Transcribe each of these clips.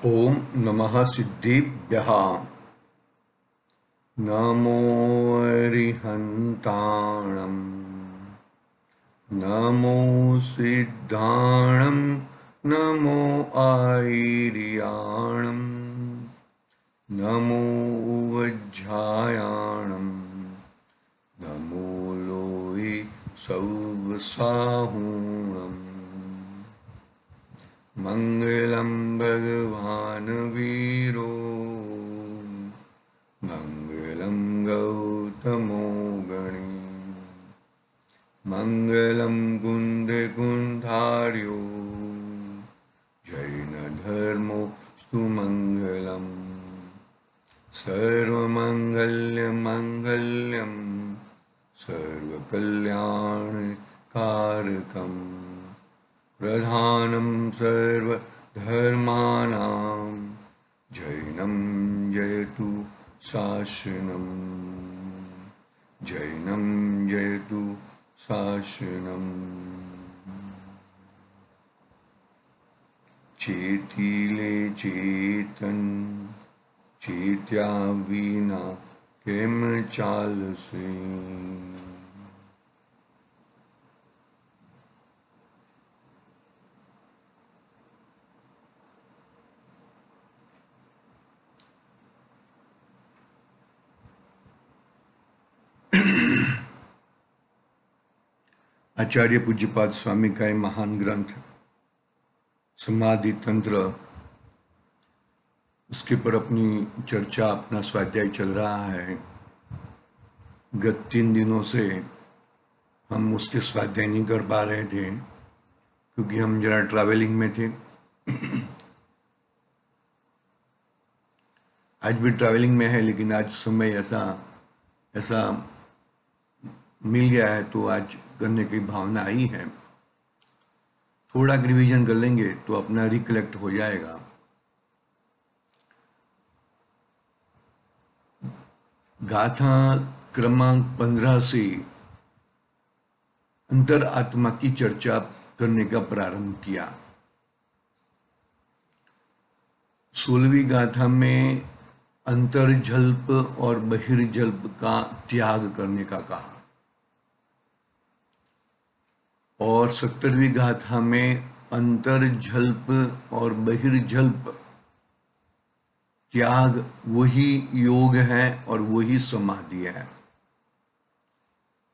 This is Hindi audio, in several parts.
ओम नमः सिद्धिभ्यः। नमो अरिहन्ताणं नमो सिद्धाणं नमो आयर्याणं नमो वज्रायाणं नमो लोये सौवसाहूणम्। मंगलम भगवान वीरो मंगलम गौतमो गणी मंगलम कुंदकुंधार्यो जैन धर्मो सुमंगलम सर्वमंगल्य मंगल्यम सर्वकल्याणकारकम् प्रधानं सर्वधर्माणां जैनं जयतु शासनं जैनं जयतु शासनं। चेतिले चेतन चेत्या विना केम चालसे। आचार्य पूज्यपाद स्वामी का एक महान ग्रंथ समाधि तंत्र, उसके पर अपनी चर्चा, अपना स्वाध्याय चल रहा है। गत 3 दिनों से हम उसके स्वाध्याय नहीं कर पा रहे थे क्योंकि हम जरा ट्रैवलिंग में थे। आज भी ट्रैवलिंग में है, लेकिन आज समय ऐसा मिल गया है तो आज करने की भावना आई है। थोड़ा रिवीजन कर लेंगे तो अपना रिकलेक्ट हो जाएगा। गाथा क्रमांक 15 से अंतर आत्मा की चर्चा करने का प्रारंभ किया। 16वीं गाथा में अंतर्जल्प और बहिर्जल्प का त्याग करने का कहा और 70वीं गाथा में अंतर्जल्प और बहिर्जल्प त्याग वही योग है और वही समाधि है।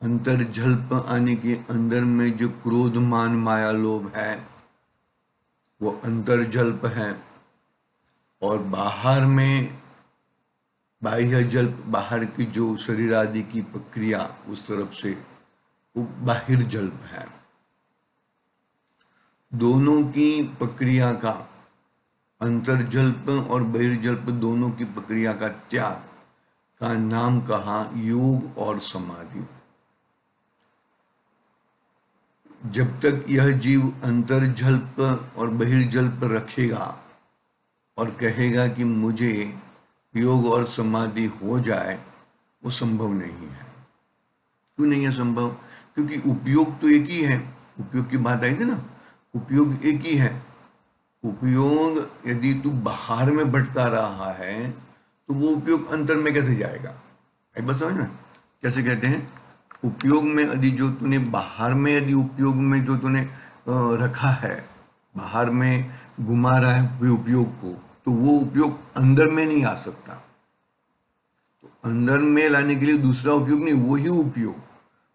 अंतर्जल्प आने के अंदर में जो क्रोध मान माया लोभ है वो अंतर्जल्प है, और बाहर में बाह्य जल्प, बाहर की जो शरीर आदि की प्रक्रिया उस तरफ से वो बाहिर्जल्प है। दोनों की प्रक्रिया का, अंतर्जल्प और बहिर्जल्प दोनों की प्रक्रिया का त्याग का नाम कहा योग और समाधि। जब तक यह जीव अंतर्जल्प और बहिर्जल्प रखेगा और कहेगा कि मुझे योग और समाधि हो जाए, वो संभव नहीं है। क्यों नहीं है संभव? क्योंकि उपयोग तो एक ही है। उपयोग की बात आई थी ना, उपयोग एक ही है। उपयोग यदि तू बाहर में भटका रहा है तो वो उपयोग अंतर में कैसे जाएगा? एक बात समझ में कैसे कहते हैं? उपयोग में यदि जो तूने बाहर में, यदि उपयोग में जो तूने रखा है, बाहर में घुमा रहा है वे उपयोग को, तो वो उपयोग अंदर में नहीं आ सकता। तो अंदर में लाने के लिए दूसरा उपयोग नहीं, वही उपयोग,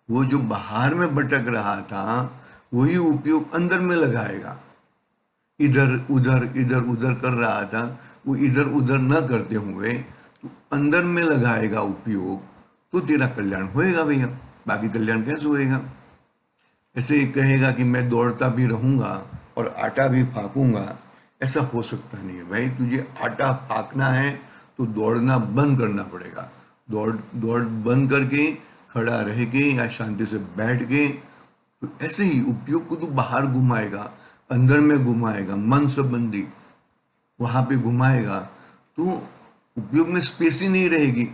वो जो बाहर में भटक रहा था वही उपयोग अंदर में लगाएगा। इधर उधर कर रहा था, वो इधर उधर न करते हुए तो अंदर में लगाएगा उपयोग, तो तेरा कल्याण होएगा भैया। बाकी कल्याण कैसे होएगा? ऐसे कहेगा कि मैं दौड़ता भी रहूंगा और आटा भी फाकूंगा, ऐसा हो सकता नहीं है भाई। तुझे आटा फाकना है तो दौड़ना बंद करना पड़ेगा। दौड़ बंद करके खड़ा रह के या शांति से बैठ के, तो ऐसे ही उपयोग को तू बाहर घुमाएगा, अंदर में घुमाएगा, मन संबंधी वहां पे घुमाएगा, तो उपयोग में स्पेस ही नहीं रहेगी।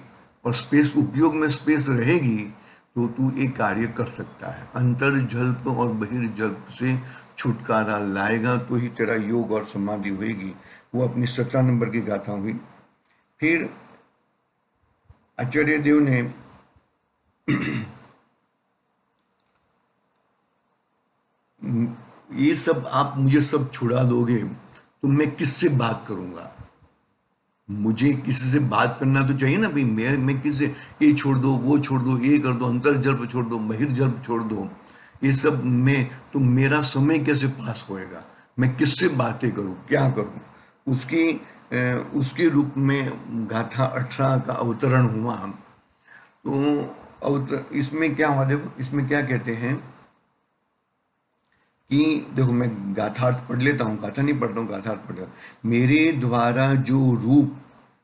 और स्पेस, उपयोग में स्पेस रहेगी तो तू एक कार्य कर सकता है। अंतर्जल्प और बहिर्जल्प से छुटकारा लाएगा तो ही तेरा योग और समाधि होगी। वो अपनी 17 नंबर की गाथा हुई। फिर आचार्य देव ने ये सब आप मुझे सब छुड़ा दोगे तो मैं किससे बात करूंगा? मुझे किसी से बात करना तो चाहिए ना भाई। मैं किससे, ये छोड़ दो, वो छोड़ दो, ये कर दो, अंतर्जल्प छोड़ दो, बहिर्जल्प छोड़ दो, ये सब में तो मेरा समय कैसे पास होएगा? मैं किससे बातें करूं, क्या करूं? उसके रूप में गाथा 18 का अवतरण हुआ। तो इसमें क्या हुआ, देखो इसमें क्या कहते हैं कि देखो मैं गाथार्थ पढ़ लेता हूँ, गाथा नहीं पढ़ता हूँ, गाथार्थ पढ़ लेता हूँ। मेरे द्वारा जो रूप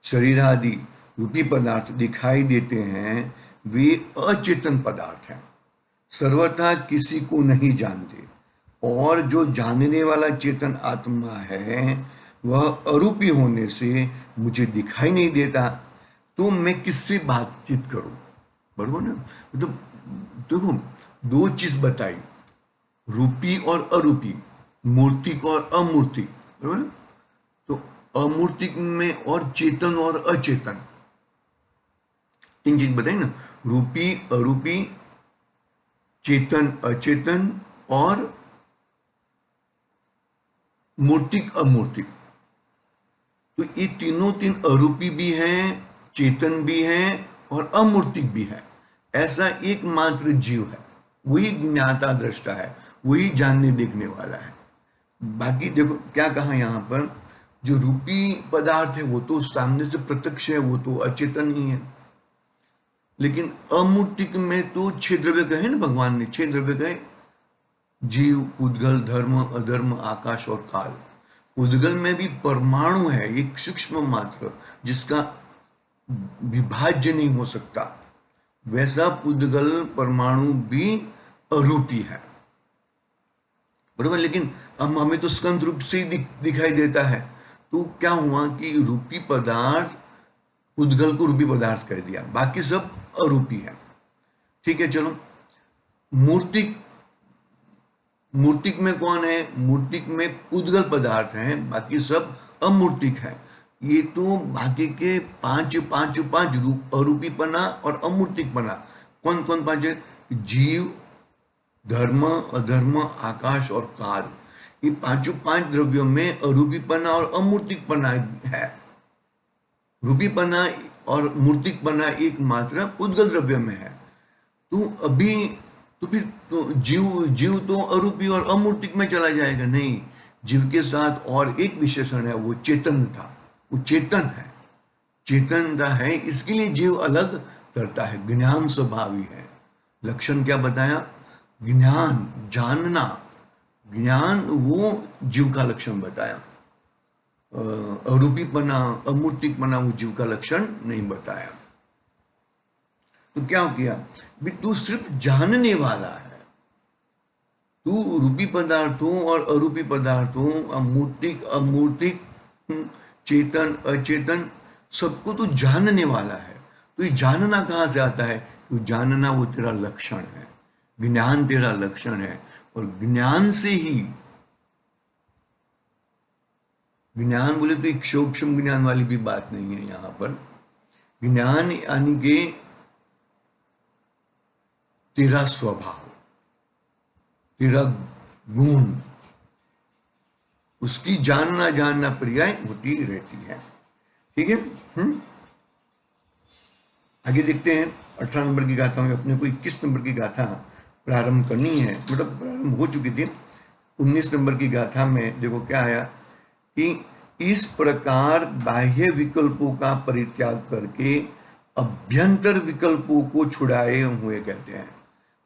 शरीर आदि रूपी पदार्थ दिखाई देते हैं वे अचेतन पदार्थ हैं, सर्वथा किसी को नहीं जानते, और जो जानने वाला चेतन आत्मा है वह अरूपी होने से मुझे दिखाई नहीं देता, तो मैं किससे बातचीत करूं? बरोबर ना? तो देखो दो चीज बताई, रूपी और अरूपी, मूर्तिक और अमूर्तिक, बरोबर ना? तो अमूर्तिक में और चेतन और अचेतन, तीन चीज बताई ना, रूपी अरूपी, चेतन अचेतन और मूर्तिक अमूर्तिक। तो ये तीनों तीन अरूपी भी हैं, चेतन भी हैं और अमूर्तिक भी है। ऐसा एकमात्र जीव है, वही ज्ञाता दृष्टा है, वही जानने देखने वाला है। बाकी देखो क्या कहा यहाँ पर, जो रूपी पदार्थ है वो तो सामने से प्रत्यक्ष है, वो तो अचेतन ही है। लेकिन अमूर्तिक में तो 6 द्रव्य कहे ना भगवान ने, 6 द्रव्य कहे, जीव, उद्गल, धर्म, अधर्म, आकाश और काल। उद्गल में भी परमाणु है, एक सूक्ष्म मात्र जिसका विभाज्य नहीं हो सकता, वैसा उद्गल परमाणु भी अरूपी है, बरोबर। लेकिन हम हमें तो स्कंद रूप से ही दिखाई देता है। तो क्या हुआ कि रूपी पदार्थ, उद्गल को रूपी पदार्थ कह दिया, बाकी सब अरूपी है। ठीक है, चलो मूर्तिक, मूर्तिक में कौन है? मूर्तिक में उद्गल पदार्थ हैं, बाकी सब अमूर्तिक है। ये तो बाकी के पांच रूप, अरूपीपना और अमूर्तिकपना, कौन कौन पांच है? जीव, धर्म, अधर्म, आकाश और काल। ये पांच द्रव्यों में अरूपीपना और अमूर्तिकपना है। रूपीपना और मूर्तिकपना एकमात्र उद्गल द्रव्य में है। तो अभी तो फिर तो जीव तो अरूपी और अमूर्तिक में चला जाएगा? नहीं, जीव के साथ और एक विशेषण है, वो चेतन था, वो चेतन है, चेतनता है, इसके लिए जीव अलग करता है, ज्ञान स्वभावी है। लक्षण क्या बताया? ज्ञान, जानना, ज्ञान, वो जीव का लक्षण बताया। अरूपीपना, अमूर्तिकपना वो जीव का लक्षण नहीं बताया। तो क्या किया? भी तू सिर्फ जानने वाला है, तू रूपी पदार्थों और अरूपी पदार्थों, अमूर्तिक अमूर्तिक, चेतन अचेतन, सबको तू जानने वाला है। तो ये जानना कहाँ से आता है? तो जानना वो तेरा लक्षण है, ज्ञान तेरा लक्षण है। और ज्ञान से ही, ज्ञान बोले तो एक सूक्ष्म ज्ञान वाली भी बात नहीं है यहां पर। ज्ञान यानी के तेरा स्वभाव, तेरा गुण, उसकी जानना पर्याय होती रहती है। ठीक है। आगे देखते हैं 18 नंबर की गाथा में। अपने को 21 नंबर की गाथा प्रारंभ करनी है, मतलब प्रारंभ हो चुकी थी। 19 नंबर की गाथा में देखो क्या आया कि इस प्रकार बाह्य विकल्पों का परित्याग करके अभ्यंतर विकल्पों को छुड़ाए हुए कहते हैं।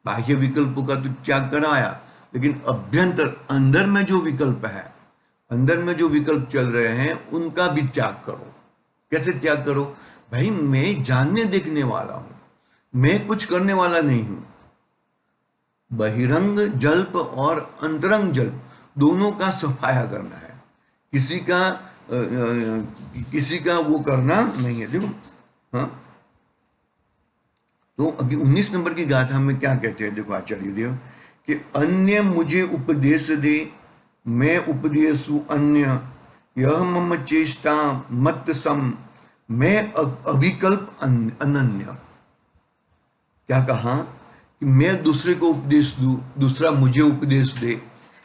बाह्य विकल्पों का तो त्याग कराया, लेकिन अभ्यंतर, अंदर में जो विकल्प है, अंदर में जो विकल्प चल रहे हैं उनका भी त्याग करो। कैसे त्याग करो? भाई मैं जानने देखने वाला हूं, मैं कुछ करने वाला नहीं हूं। बहिरंग जल्प और अंतरंग जल्प दोनों का सफाया करना है, किसी का वो करना नहीं है। देखो हाँ, तो अभी 19 नंबर की गाथा में क्या कहते हैं, देखो आचार्य देव कि अन्य मुझे उपदेश दे, मैं उपदेशु अन्य, यह मम चेष्टा मत सम, मैं अविकल्प अनन्य। क्या कहा कि मैं दूसरे को उपदेश दूं, दूसरा मुझे उपदेश दे,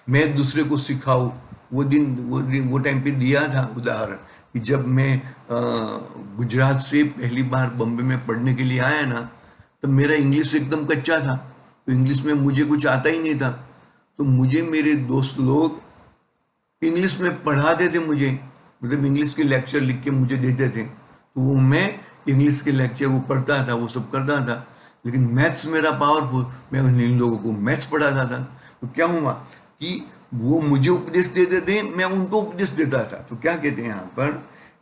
मैं दूसरे को सिखाऊं। वो टाइम पे दिया था उदाहरण कि जब मैं गुजरात से पहली बार बॉम्बे में पढ़ने के लिए आया ना, तो मेरा इंग्लिश एकदम कच्चा था, तो इंग्लिश में मुझे कुछ आता ही नहीं था। तो मुझे मेरे दोस्त लोग इंग्लिश में पढ़ाते थे, मुझे मतलब इंग्लिश के लेक्चर लिख के मुझे देते थे, तो वो मैं इंग्लिश के लेक्चर वो पढ़ता था, वो सब करता था। लेकिन मैथ्स मेरा पावरफुल, मैं इन लोगों को मैथ्स पढ़ाता था। तो क्या हुआ कि वो मुझे उपदेश देते थे, मैं उनको उपदेश देता था। तो क्या कहते हैं यहाँ पर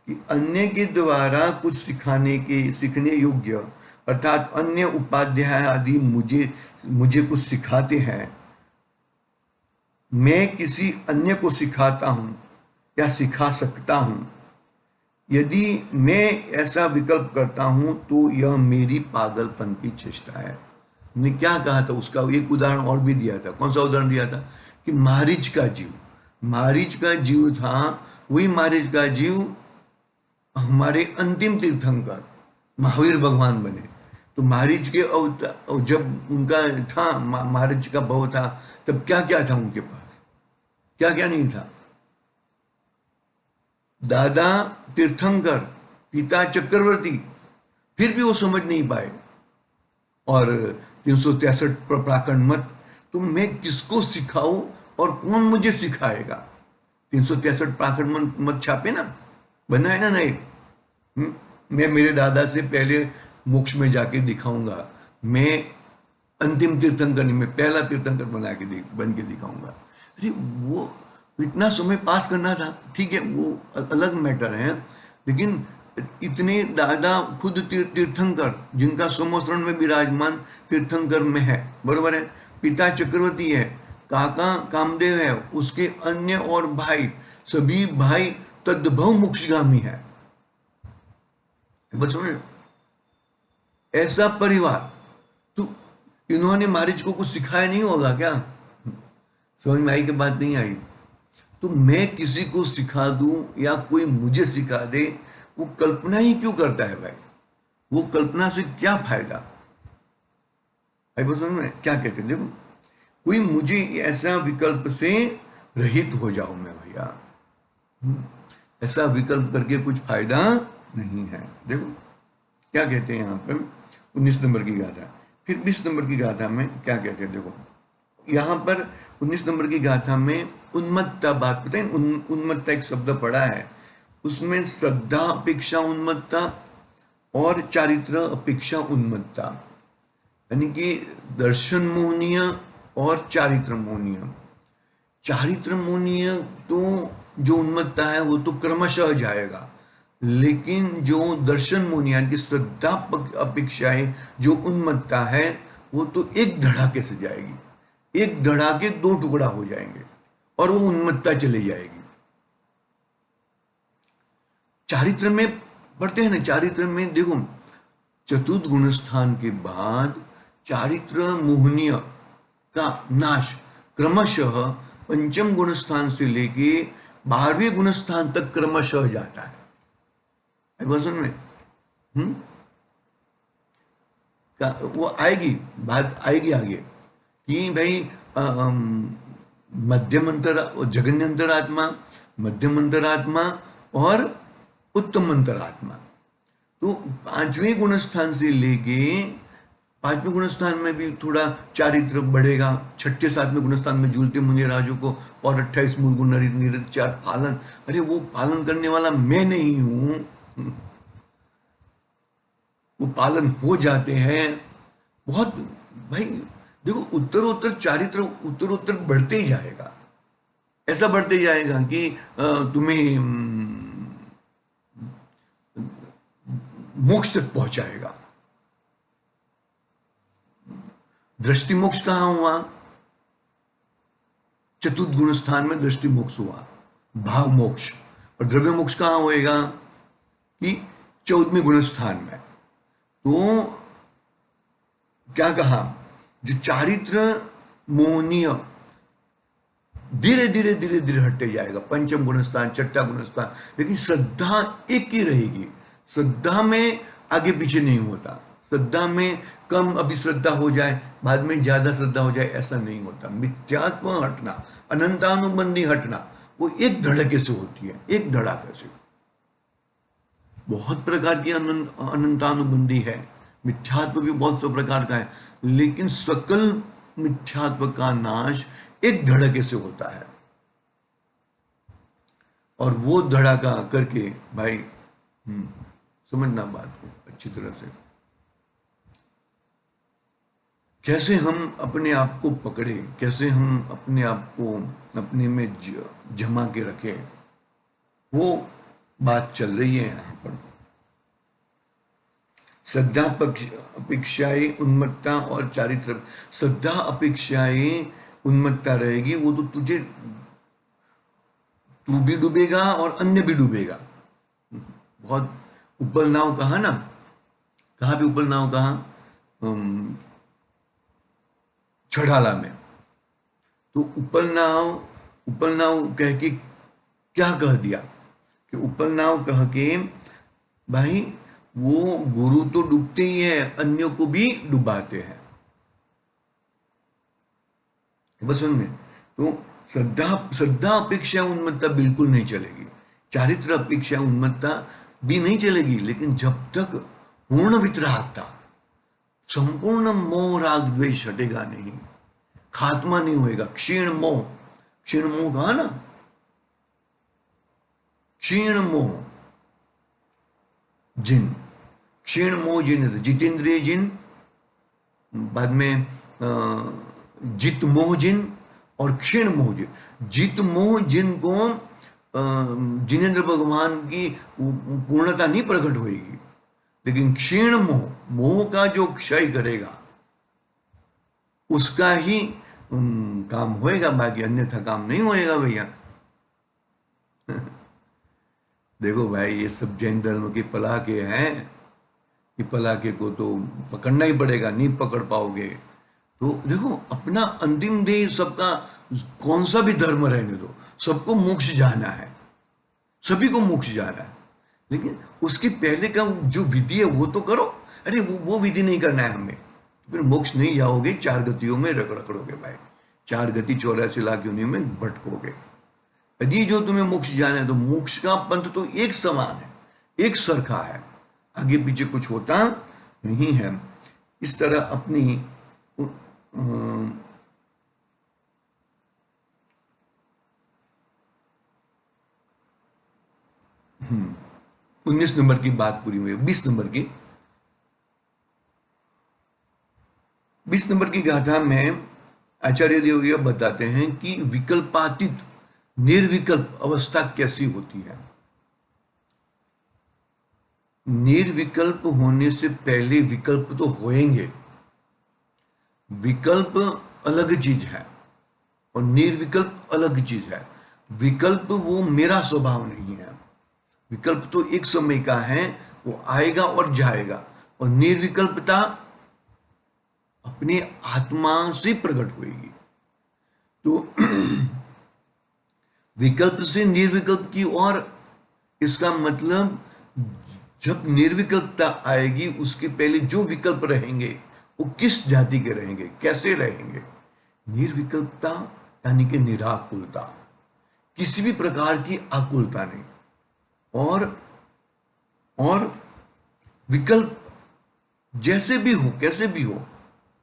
कि अन्य के द्वारा कुछ सीखने योग्य, अर्थात अन्य उपाध्याय आदि मुझे मुझे कुछ सिखाते हैं, मैं किसी अन्य को सिखाता हूं या सिखा सकता हूं। यदि मैं ऐसा विकल्प करता हूं तो यह मेरी पागलपन की चेष्टा है। हमने क्या कहा था, उसका एक उदाहरण और भी दिया था। कौन सा उदाहरण दिया था कि मारीच का जीव था। वही मारीच का जीव हमारे अंतिम तीर्थंकर महावीर भगवान बने। तो मारीच के जब उनका था मारीच का भव था, तब क्या क्या था उनके पास, क्या क्या नहीं था। दादा तीर्थंकर, पिता चक्रवर्ती, फिर भी वो समझ नहीं पाए। और 363 प्राकरण मत, तो मैं किसको सिखाऊं और कौन मुझे सिखाएगा। 363 प्राकरण मत छापे ना, बनाए ना नहीं। मैं मेरे दादा से पहले मोक्ष में जाके दिखाऊंगा, मैं अंतिम तीर्थंकर नहीं, मैं पहला तीर्थंकर बन के दिखाऊंगा। अरे वो इतना समय पास करना था, ठीक है, वो अलग मैटर है। लेकिन इतने दादा खुद तीर्थंकर, जिनका सोमोश्रण में विराजमान तीर्थंकर में है, बरोबर है। पिता चक्रवर्ती है, काका कामदेव है, उसके अन्य और भाई, सभी भाई तद्भव मोक्षगामी है। बस समझ, ऐसा परिवार। तो इन्होंने मारिच को कुछ सिखाया नहीं होगा क्या? समझ में आई कि बात नहीं आई? तो मैं किसी को सिखा दूं या कोई मुझे सिखा दे, वो कल्पना ही क्यों करता है भाई? वो कल्पना से क्या फायदा? भाई समझ में क्या कहते हैं? देखो, कोई मुझे ऐसा विकल्प से रहित हो जाओ मैं भैया, ऐसा विकल्प करके कुछ फायदा नहीं है। देखो क्या कहते हैं यहाँ पर 19 नंबर की गाथा। फिर 20 नंबर की गाथा में क्या कहते हैं, देखो यहाँ पर 19 नंबर की गाथा में उन्मत्तता बात पता है। उन्मत्तता एक शब्द पड़ा है, उसमें श्रद्धा अपेक्षा उन्मत्तता और चारित्र अपेक्षा उन्मत्तता, यानी कि दर्शन मोहनीय और चारित्र मोहनीय। चारित्र मोहनीय तो जो उन्मत्तता है वो तो क्रमशः जाएगा, लेकिन जो दर्शन मोहनीय यानी कि श्रद्धा अपेक्षाएं जो उन्मत्तता है, वो तो एक धड़ाके से जाएगी, एक धड़ाके दो टुकड़ा हो जाएंगे और वो उन्मत्तता चली जाएगी। चारित्र में पढ़ते हैं ना, चारित्र में देखो चतुर्थ गुण स्थान के बाद चारित्र मोहनीय का नाश क्रमशः पंचम गुण स्थान से लेके 12वें गुण स्थान तक क्रमशः जाता है। बस में वो आएगी, बात आएगी आगे कि भाई मध्यम जगन्यंतरात्मा, मध्यम अंतरात्मा और उत्तम अंतरात्मा। तो 5वें गुण स्थान से लेके 5वें गुण स्थान में भी थोड़ा चारित्र बढ़ेगा। 6ठे 7वें गुण स्थान में झूलते मुनि राजों को और 28 मूल गुण निरत 4 पालन। अरे वो पालन करने वाला मैं नहीं हूं, वो पालन हो जाते हैं बहुत। भाई देखो उत्तरोत्तर चारित्र उत्तरोत्तर बढ़ते ही जाएगा, ऐसा बढ़ते जाएगा कि तुम्हें मोक्ष तक पहुंचाएगा। दृष्टि मोक्ष कहां हुआ? चतुर्थ गुण स्थान में दृष्टि मोक्ष हुआ, भाव मोक्ष। और द्रव्य मोक्ष कहां होएगा? कि 14वें गुण स्थान में। तो क्या कहा, जो चारित्र मोहनीय धीरे धीरे धीरे धीरे हटते जाएगा, पंचम गुणस्थान, छठा गुणस्थान, लेकिन श्रद्धा एक ही रहेगी। श्रद्धा में आगे पीछे नहीं होता। श्रद्धा में कम अभी श्रद्धा हो जाए, बाद में ज्यादा श्रद्धा हो जाए, ऐसा नहीं होता। मिथ्यात्व हटना, अनंतानुबंधी हटना, वो एक धड़के से होती है, एक धड़ाके से। बहुत प्रकार की अनंतानुबंधी है, मिथ्यात्व भी बहुत सब प्रकार का है, लेकिन सकल मिथ्यात्व का नाश एक धड़के से होता है। और वो धड़ाका करके भाई समझना बात को अच्छी तरह से, कैसे हम अपने आप को पकड़े, कैसे हम अपने आप को अपने में जमा के रखे, वो बात चल रही है यहां पर। श्रद्धा अपेक्षाएं, उन्मत्तता और चारित्र। श्रद्धा अपेक्षाएं, उन्मत्तता रहेगी, वो तो तुझे, तू भी डूबेगा और अन्य भी डूबेगा। बहुत उपल नाव कहा ना, कहा भी उपल नाव कहा, छड़ाला में। तो उपल नाव कह के क्या कह दिया कि उपल नाव कह के भाई वो गुरु तो डूबते ही है, अन्यों को भी डुबाते हैं। बस उनमें तो श्रद्धा अपेक्षा उन्मत्तता बिल्कुल नहीं चलेगी, चारित्र अपेक्षा उन्मत्तता भी नहीं चलेगी। लेकिन जब तक पूर्ण वितरागता, संपूर्ण मोह राग द्वेष हटेगा नहीं, खात्मा नहीं होएगा। क्षीण मोह कहा ना, क्षीण मोह जिन, क्षीण मोह जिन, जितेंद्रिय जिन, बाद में जित मोह जिन और क्षीण मोह जिन। जित मोह जिन को जिनेन्द्र भगवान की पूर्णता नहीं प्रकट होएगी, लेकिन क्षीण मोह का जो क्षय करेगा उसका ही काम होएगा, बाकी अन्यथा काम नहीं होएगा भैया। देखो भाई, ये सब जैन धर्म के पलाके हैं, ये पलाके को तो पकड़ना ही पड़ेगा, नहीं पकड़ पाओगे तो देखो अपना अंतिम ध्येय सबका कौन सा भी धर्म रहने दो, सबको मोक्ष जाना है, सभी को मोक्ष जाना है। लेकिन उसके पहले का जो विधि है वो तो करो। अरे वो विधि नहीं करना है हमें, फिर मोक्ष नहीं जाओगे, चार गतियों में रगड़ोगे भाई, 4 गति 84 लाख योनियों में भटकोगे। यदि जो तुम्हें मोक्ष जाना है तो मोक्ष का पंथ तो एक समान है, एक सरखा है, आगे पीछे कुछ होता नहीं है। इस तरह अपनी 19 नंबर की बात पूरी हुई। 20 नंबर की गाथा में आचार्य देव यह बताते हैं कि विकल्पातीत निर्विकल्प अवस्था कैसी होती है। निर्विकल्प होने से पहले विकल्प तो होएंगे। विकल्प अलग चीज है और निर्विकल्प अलग चीज है। विकल्प वो मेरा स्वभाव नहीं है, विकल्प तो एक समय का है, वो आएगा और जाएगा। और निर्विकल्पता अपने आत्मा से प्रकट होगी। तो विकल्प से निर्विकल्प की ओर, इसका मतलब जब निर्विकल्पता आएगी उसके पहले जो विकल्प रहेंगे वो किस जाति के रहेंगे, कैसे रहेंगे। निर्विकल्पता यानी कि निराकुलता, किसी भी प्रकार की आकुलता नहीं। और विकल्प जैसे भी हो, कैसे भी हो,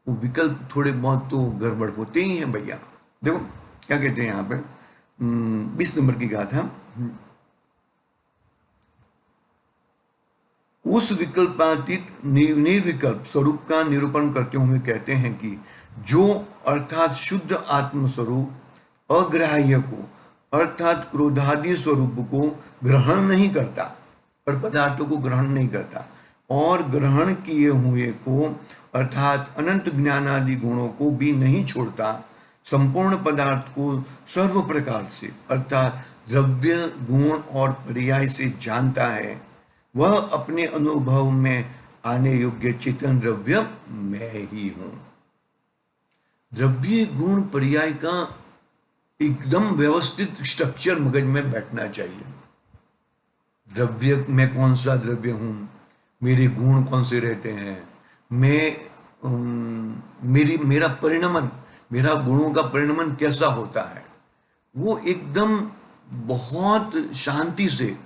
वो विकल्प थोड़े बहुत तो गड़बड़ होते ही हैं भैया। देखो क्या कहते हैं यहाँ पे 20 नंबर की गाथा। उस विकल्पातीत निर्विकल्प स्वरूप का निरूपण करते हुए कहते हैं कि जो अर्थात शुद्ध आत्म स्वरूप अग्राह्य को अर्थात क्रोधादि स्वरूप को ग्रहण नहीं करता, पर पदार्थों को ग्रहण नहीं करता, और ग्रहण किए हुए को अर्थात अनंत ज्ञान आदि गुणों को भी नहीं छोड़ता, संपूर्ण पदार्थ को सर्व प्रकार से अर्थात द्रव्य गुण और पर्याय से जानता है, वह अपने अनुभव में आने योग्य चेतन द्रव्य मैं ही हूं। द्रव्य गुण पर्याय का एकदम व्यवस्थित स्ट्रक्चर मगज में बैठना चाहिए। द्रव्य, मैं कौन सा द्रव्य हूँ, मेरे गुण कौन से रहते हैं, मैं मेरा परिणमन, मेरा गुणों का परिणमन कैसा होता है, वो एकदम बहुत शांति से,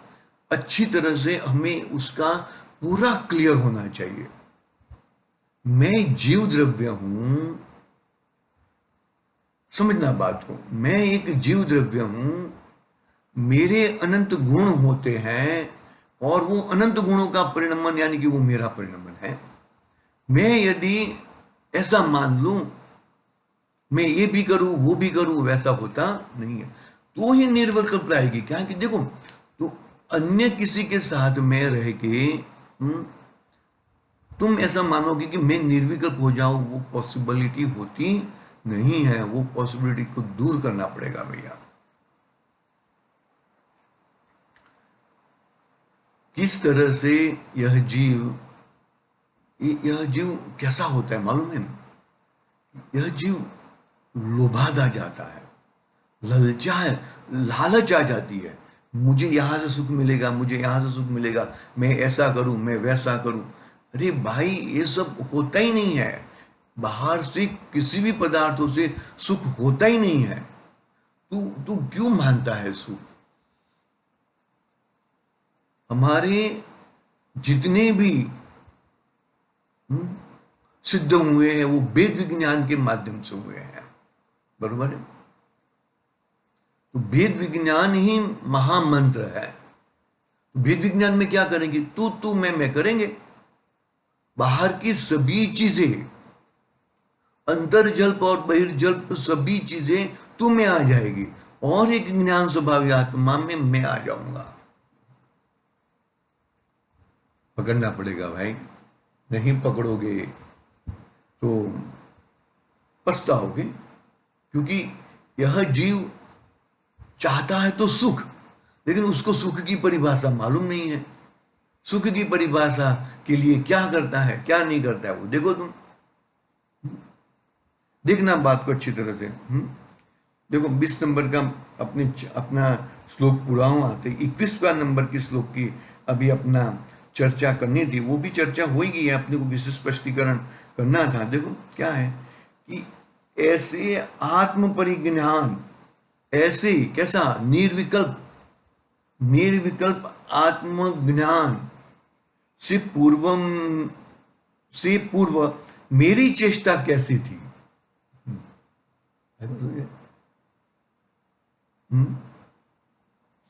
अच्छी तरह से हमें उसका पूरा क्लियर होना चाहिए। मैं जीव द्रव्य हूं, समझना बात को, मैं एक जीव द्रव्य हूं, मेरे अनंत गुण होते हैं और वो अनंत गुणों का परिणमन यानी कि वो मेरा परिणमन है। मैं यदि ऐसा मान लूं, मैं ये भी करूं वो भी करूं, वैसा होता नहीं है, तो ही निर्विकल्प आएगी। क्या कि देखो, तो अन्य किसी के साथ में रह के तुम ऐसा मानोगे कि मैं निर्विकल्प हो जाऊं, वो पॉसिबिलिटी होती नहीं है। वो पॉसिबिलिटी को दूर करना पड़ेगा भैया। किस तरह से यह जीव कैसा होता है मालूम है? यह जीव लोभादा जाता है, ललचा है, लालच आ जाती है, मुझे यहां से सुख मिलेगा, मुझे यहां से सुख मिलेगा, मैं ऐसा करूं, मैं वैसा करूं। अरे भाई, ये सब होता ही नहीं है। बाहर से किसी भी पदार्थों से सुख होता ही नहीं है। तू तू क्यों मानता है सुख? हमारे जितने भी सिद्ध हुए हैं वो वेद विज्ञान के माध्यम से हुए हैं, बरोबर है? तो वेद विज्ञान ही महामंत्र है। वेद विज्ञान में क्या करेंगे? तू मैं करेंगे। बाहर की सभी चीजें, अंतर्जल्प और बहिर्जल्प सभी चीजें तू में आ जाएगी और एक ज्ञान स्वभावी आत्मा में मैं आ जाऊंगा। पकड़ना पड़ेगा भाई, नहीं पकड़ोगे तो पछताओगे। क्योंकि यह जीव चाहता है तो सुख, लेकिन उसको सुख की परिभाषा मालूम नहीं है। सुख की परिभाषा के लिए क्या करता है, क्या नहीं करता है, वो देखो तुम। देखना बात को अच्छी तरह से। देखो 20 नंबर का अपना श्लोक पूरा हुआ, तो 21वां नंबर की श्लोक की अभी अपना चर्चा करनी थी। वो भी चर्चा हो ही गई है, अपने को विशेष स्पष्टीकरण करना था। देखो क्या है कि ऐसे आत्म परिज्ञान, ऐसे कैसा निर्विकल्प आत्मज्ञान से पूर्व मेरी चेष्टा कैसी थी?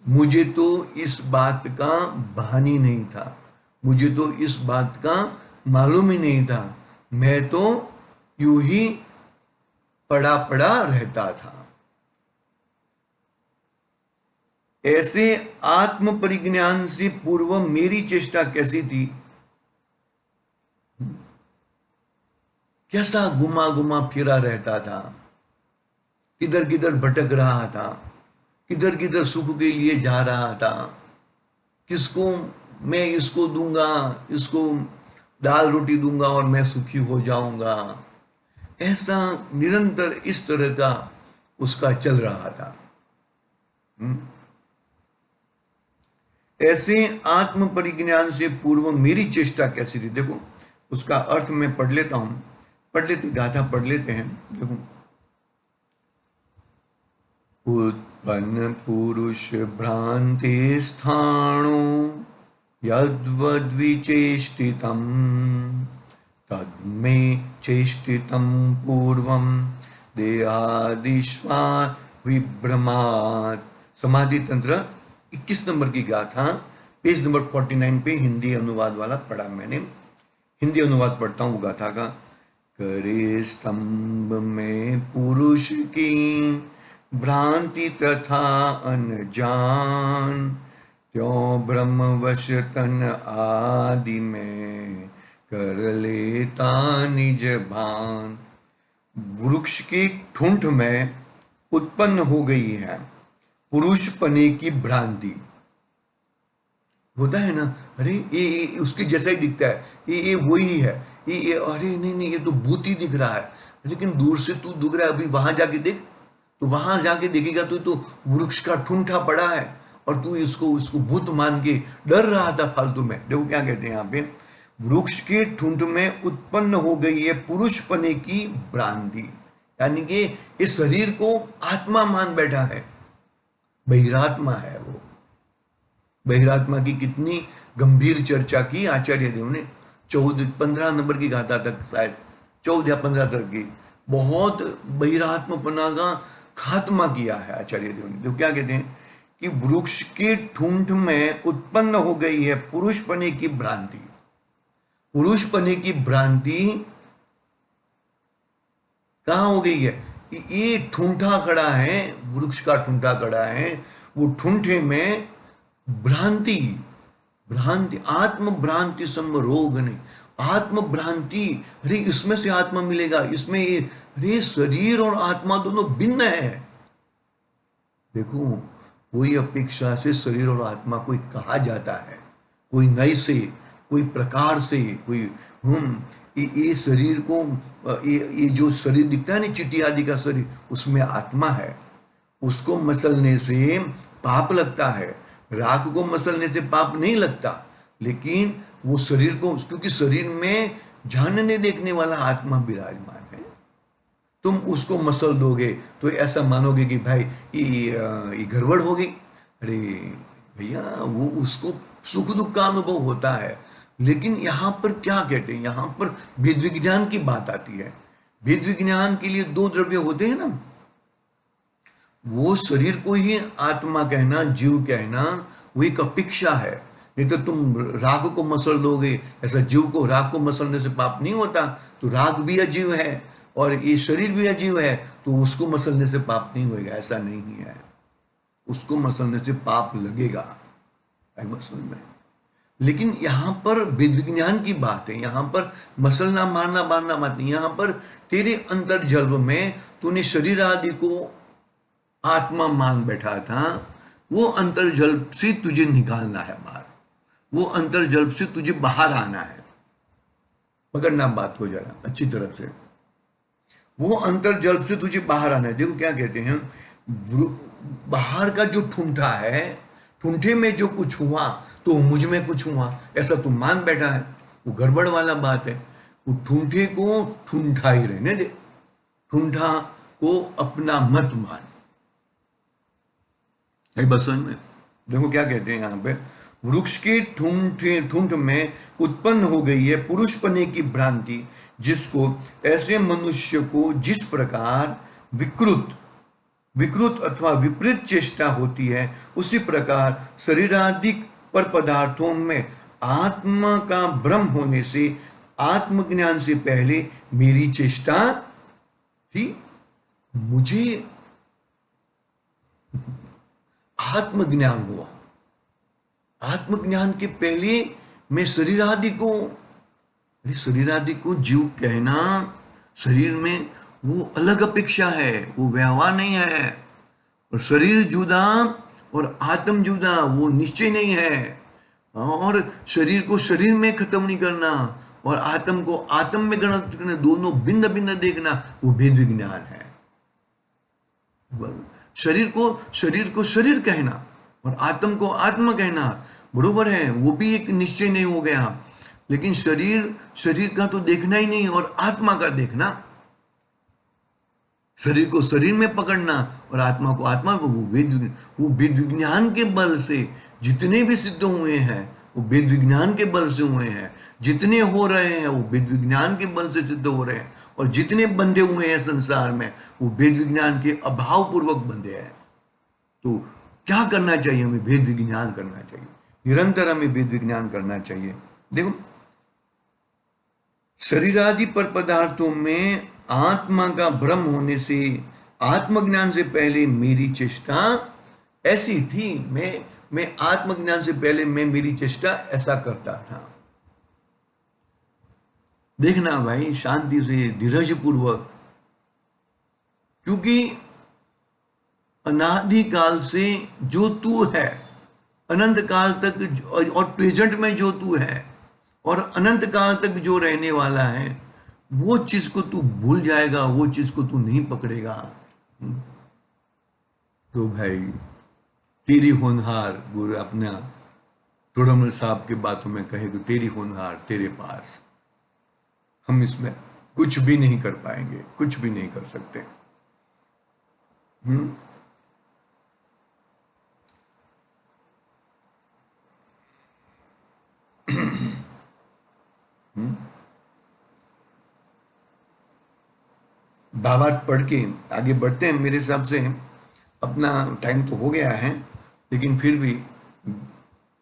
मुझे तो इस बात का भान ही नहीं था, मुझे तो इस बात का मालूम ही नहीं था, मैं तो यूं ही पड़ा पड़ा रहता था। ऐसे आत्म परिज्ञान से पूर्व मेरी चेष्टा कैसी थी? कैसा घुमा घुमा फिरा रहता था, किधर किधर भटक रहा था, किधर किधर सुख के लिए जा रहा था। किसको मैं इसको दूंगा, इसको दाल रोटी दूंगा और मैं सुखी हो जाऊंगा, ऐसा निरंतर इस तरह का उसका चल रहा था। ऐसे आत्म परिज्ञान से पूर्व मेरी चेष्टा कैसी थी? देखो उसका अर्थ मैं पढ़ लेता हूं, गाथा पढ़ लेते हैं। देखो, उत्पन्न पुरुष भ्रांति स्थाणो यद्वद्विचेष्टितं तद्मे चेष्टितं पूर्वं देहादिष्वा विभ्रमात्। समाधि तंत्र 21 नंबर की गाथा, पेज नंबर 49 पे हिंदी अनुवाद वाला पढ़ा मैंने। हिंदी अनुवाद पढ़ता हूँ गाथा का। करे स्तंभ में पुरुष की भ्रांति तथा अनजान, त्यों ब्रह्मवश तन आदि में कर लेता निज भान। वृक्ष की ठूंठ में उत्पन्न हो गई है पुरुष पने की भ्रांति। होता है ना, अरे ये उसके जैसा ही दिखता है, ये वही है, ये अरे नहीं नहीं, ये तो भूत ही दिख रहा है। लेकिन दूर से तू दिख रहा है, अभी वहां जाके देख, तो वहां जाके देखेगा तो वृक्ष का ठूंठा पड़ा है और तू इसको उसको भूत मान के डर रहा था फालतू में। देखो क्या कहते हैं यहाँ पे, वृक्ष के ठुंठ में उत्पन्न हो गई है पुरुष पने की भ्रांति, यानी कि इस शरीर को आत्मा मान बैठा है, बहिरात्मा है वो। बहिरात्मा की कितनी गंभीर चर्चा की आचार्य देव ने, 15 नंबर की गाथा तक, शायद 14 या 15 तक की, बहुत बहिरात्मपना का खात्मा किया है आचार्य देव ने। तो क्या कहते हैं कि वृक्ष के ठूंठ में उत्पन्न हो गई है पुरुष पने की भ्रांति। पुरुष पने की भ्रांति कहां हो गई है? ये ठूंठा खड़ा है, वृक्ष का ठूंठा खड़ा है, वो ठूंठे में भ्रांति, भ्रांति, आत्म भ्रांति सम रोग नहीं, आत्म भ्रांति, अरे इसमें से आत्मा मिलेगा, इसमें अरे शरीर और आत्मा दोनों भिन्न है। देखो, कोई अपेक्षा से शरीर और आत्मा कोई कहा जाता है, कोई नए से, कोई प्रकार से, कोई ये शरीर को, ये जो शरीर दिखता है ना, चींटी आदि का शरीर, उसमें आत्मा है, उसको मसलने से पाप लगता है, राख को मसलने से पाप नहीं लगता, लेकिन वो शरीर को, क्योंकि शरीर में जानने देखने वाला आत्मा विराजमान है, तुम उसको मसल दोगे तो ऐसा मानोगे कि भाई ये गड़बड़ हो गई। अरे भैया, वो उसको सुख दुख का अनुभव होता है, लेकिन यहां पर क्या कहते हैं, यहां पर वेद विज्ञान की बात आती है। वेद विज्ञान के लिए 2 द्रव्य होते हैं ना, वो शरीर को ही आत्मा कहना, जीव कहना, वो एक अपेक्षा है। नहीं तो तुम राग को मसल दोगे, ऐसा जीव को राग को मसलने से पाप नहीं होता, तो राग भी अजीव है और ये शरीर भी अजीव है, तो उसको मसलने से पाप नहीं होगा, ऐसा नहीं है, उसको मसलने से पाप लगेगा, समझ में। लेकिन यहां पर वेद विज्ञान की बात है, यहां पर मसलना मारना मारना मत नहीं, यहां पर तेरे अंतर जल्ब में तूने शरीर आदि को आत्मा मान बैठा था, वो अंतर जल्ब से तुझे निकालना है बाहर, वो अंतर जल्ब से तुझे बाहर आना है। पकड़ना बात को जरा अच्छी तरह से, वो अंतर जल्ब से तुझे बाहर आना है। देखो क्या कहते हैं, बाहर का जो ठूंठा है, ठूंठे में जो कुछ हुआ तो मुझ में कुछ हुआ, ऐसा तू मान बैठा है, वो गड़बड़ वाला बात है। वो ठूंठे को ठूंठा ही रहने दे, ठूंठा को अपना मत मान। बस समझ में। देखो क्या कहते हैं यहाँ पे, वृक्ष के ठूंठ में उत्पन्न हो गई है पुरुष पने की भ्रांति, जिसको ऐसे मनुष्य को जिस प्रकार विकृत अथवा विपरीत चेष्टा होती है, उसी प्रकार शरीरादिक पर पदार्थों में आत्मा का भ्रम होने से आत्मज्ञान से पहले मेरी चेष्टा थी। मुझे आत्मज्ञान हुआ, आत्मज्ञान के पहले मैं शरीर आदि को जीव कहना, शरीर में वो अलग अपेक्षा है, वो व्यवहार नहीं है, और शरीर जुदा और आत्म जुदा, वो निश्चय नहीं है, और शरीर को शरीर में खत्म नहीं करना और आत्म को आत्म में गणना करना, दोनों भिन्न भिन्न देखना, वो भेद विज्ञान है। शरीर को शरीर कहना और आत्म को आत्मा कहना बरोबर है, वो भी एक निश्चय नहीं हो गया, लेकिन शरीर का तो देखना ही नहीं और आत्मा का देखना, शरीर को शरीर में पकड़ना और आत्मा को आत्मा को, वो वेद विज्ञान के बल से जितने भी सिद्ध हुए हैं वो वेद विज्ञान के बल से हुए हैं, जितने हो रहे हैं वो वेद विज्ञान के बल से सिद्ध हो रहे हैं, और जितने बंधे हुए हैं संसार में वो वेद विज्ञान के अभाव पूर्वक बंधे हैं। तो क्या करना चाहिए हमें? वेद विज्ञान करना चाहिए, निरंतर हमें वेद विज्ञान करना चाहिए। देखो, शरीरादि पर पदार्थों में आत्मा का भ्रम होने से आत्मज्ञान से पहले मेरी चेष्टा ऐसी थी, मैं आत्मज्ञान से पहले मेरी चेष्टा ऐसा करता था। देखना भाई, शांति से, धीरज पूर्वक, क्योंकि अनादि काल से जो तू है, अनंत काल तक, और प्रेजेंट में जो तू है और अनंत काल तक जो रहने वाला है, वो चीज को तू भूल जाएगा, वो चीज को तू नहीं पकड़ेगा। तो भाई तेरी होनहार, गुरु अपना तोड़मल साहब के बातों में कहे तो तेरी होनहार तेरे पास, हम इसमें कुछ भी नहीं कर पाएंगे, कुछ भी नहीं कर सकते। हम्म। भावार्थ पढ़ के आगे बढ़ते हैं। मेरे हिसाब से अपना टाइम तो हो गया है, लेकिन फिर भी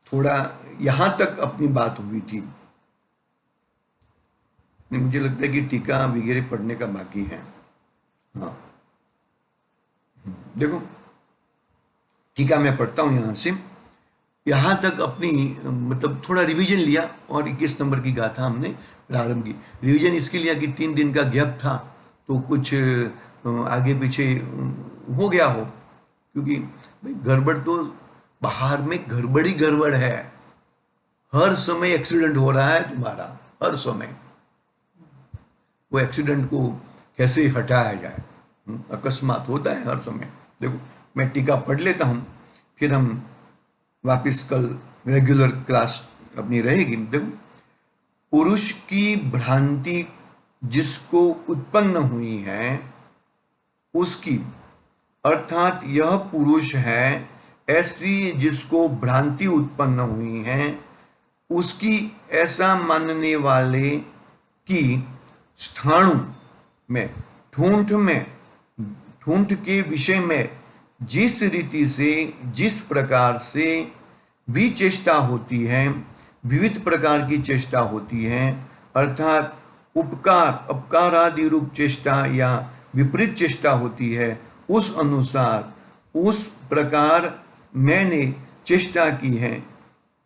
थोड़ा यहां तक अपनी बात हुई थी। मुझे लगता है कि टीका वगैरह पढ़ने का बाकी है। हाँ, देखो टीका मैं पढ़ता हूं यहां से। यहाँ तक अपनी मतलब थोड़ा रिवीजन लिया और 21 नंबर की गाथा हमने प्रारंभ की। रिवीजन इसके लिया कि 3 दिन का गैप था, तो कुछ आगे पीछे हो गया हो, क्योंकि भाई गड़बड़ तो बाहर में गड़बड़ी गड़बड़ है। हर समय एक्सीडेंट हो रहा है तुम्हारा, हर समय। वो एक्सीडेंट को कैसे हटाया जाए, अकस्मात होता है हर समय। देखो मैं टीका पढ़ लेता हूँ, फिर हम वापिस कल रेगुलर क्लास अपनी रहेगी। देखो, पुरुष की भ्रांति जिसको उत्पन्न हुई है उसकी, अर्थात यह पुरुष है, ऐसी जिसको भ्रांति उत्पन्न हुई है उसकी, ऐसा मानने वाले की स्थाणु में, ठूंठ के विषय में जिस रीति से, जिस प्रकार से विचेष्टा होती है, विविध प्रकार की चेष्टा होती है, अर्थात उपकार अपकारादि रूप चेष्टा या विपरीत चेष्टा होती है, उस अनुसार उस प्रकार मैंने चेष्टा की है।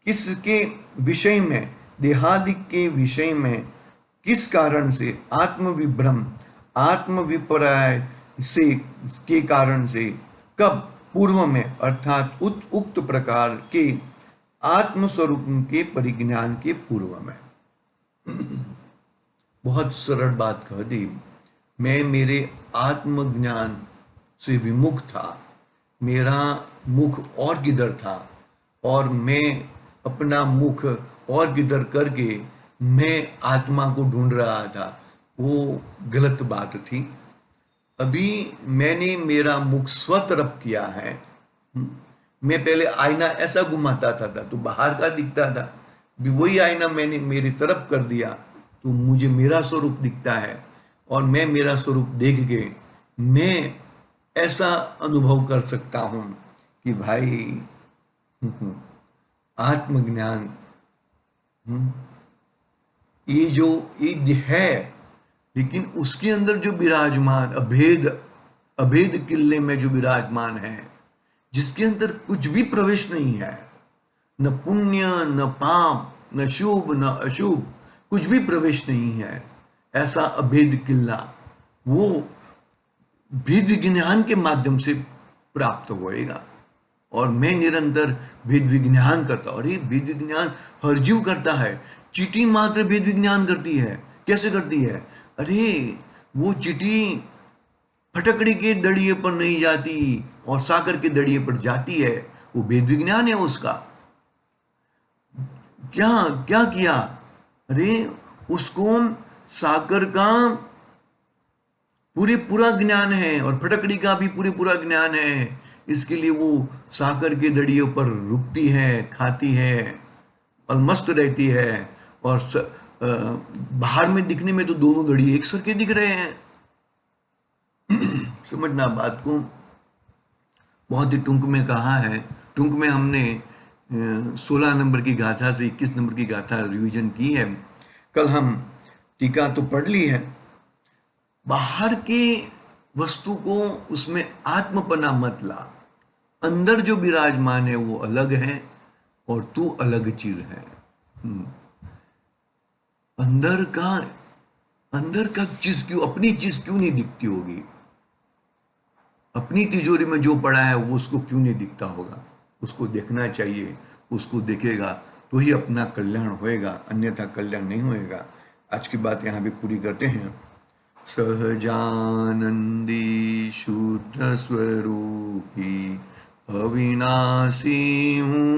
किसके विषय में? देहादिक के विषय में। किस कारण से? आत्मविभ्रम, आत्मविपर्याय से, के कारण से। कब? पूर्व में, अर्थात उक्त प्रकार के आत्मस्वरूप के परिज्ञान के पूर्व में। बहुत सरल बात कह दी। मैं मेरे आत्मज्ञान से विमुख था, मेरा मुख और किधर था, और मैं अपना मुख और किधर करके मैं आत्मा को ढूंढ रहा था। वो गलत बात थी। अभी मैंने मेरा मुख स्वतरफ किया है। मैं पहले आईना ऐसा घुमाता था तो बाहर का दिखता था, भी वही आईना मैंने मेरी तरफ कर दिया तो मुझे मेरा स्वरूप दिखता है, और मैं मेरा स्वरूप देख के मैं ऐसा अनुभव कर सकता हूं कि भाई आत्मज्ञान ये है, लेकिन उसके अंदर जो विराजमान अभेद किले में जो विराजमान है, जिसके अंदर कुछ भी प्रवेश नहीं है, न पुण्य न पाप, न शुभ न अशुभ, कुछ भी प्रवेश नहीं है, ऐसा अभेद किला वो भेद विज्ञान के माध्यम से प्राप्त होएगा। और मैं निरंतर भेद विज्ञान करता हूं। और ये भेद विज्ञान हर जीव करता है। चींटी मात्र भेद विज्ञान करती है। कैसे करती है? अरे वो चींटी फटकड़ी के दड़िए पर नहीं जाती और साकर के दड़िए पर जाती है, वो भेद विज्ञान है उसका। क्या क्या किया? अरे उसको साकर का पूरा ज्ञान है और फटकड़ी का भी पूरा ज्ञान है। इसके लिए वो साकर के दड़ियों पर रुकती है, खाती है और मस्त रहती है। और बाहर में दिखने में तो दोनों दड़िए एक सर के दिख रहे हैं। समझना बात को। बहुत ही टूंक में कहा है। टूंक में हमने 16 नंबर की गाथा से 21 नंबर की गाथा रिवीजन की है। कल हम टीका तो पढ़ ली है। बाहर के वस्तु को उसमें आत्मपना मत ला। अंदर जो विराजमान है वो अलग है और तू अलग चीज है। अंदर का चीज क्यों, अपनी चीज क्यों नहीं दिखती होगी? अपनी तिजोरी में जो पड़ा है वो उसको क्यों नहीं दिखता होगा? उसको देखना चाहिए। उसको देखेगा तो ही अपना कल्याण होएगा, अन्यथा कल्याण नहीं होएगा। आज की बात यहाँ पे पूरी करते हैं। सहजानंदी शुद्ध स्वरूपी अविनाशी हूँ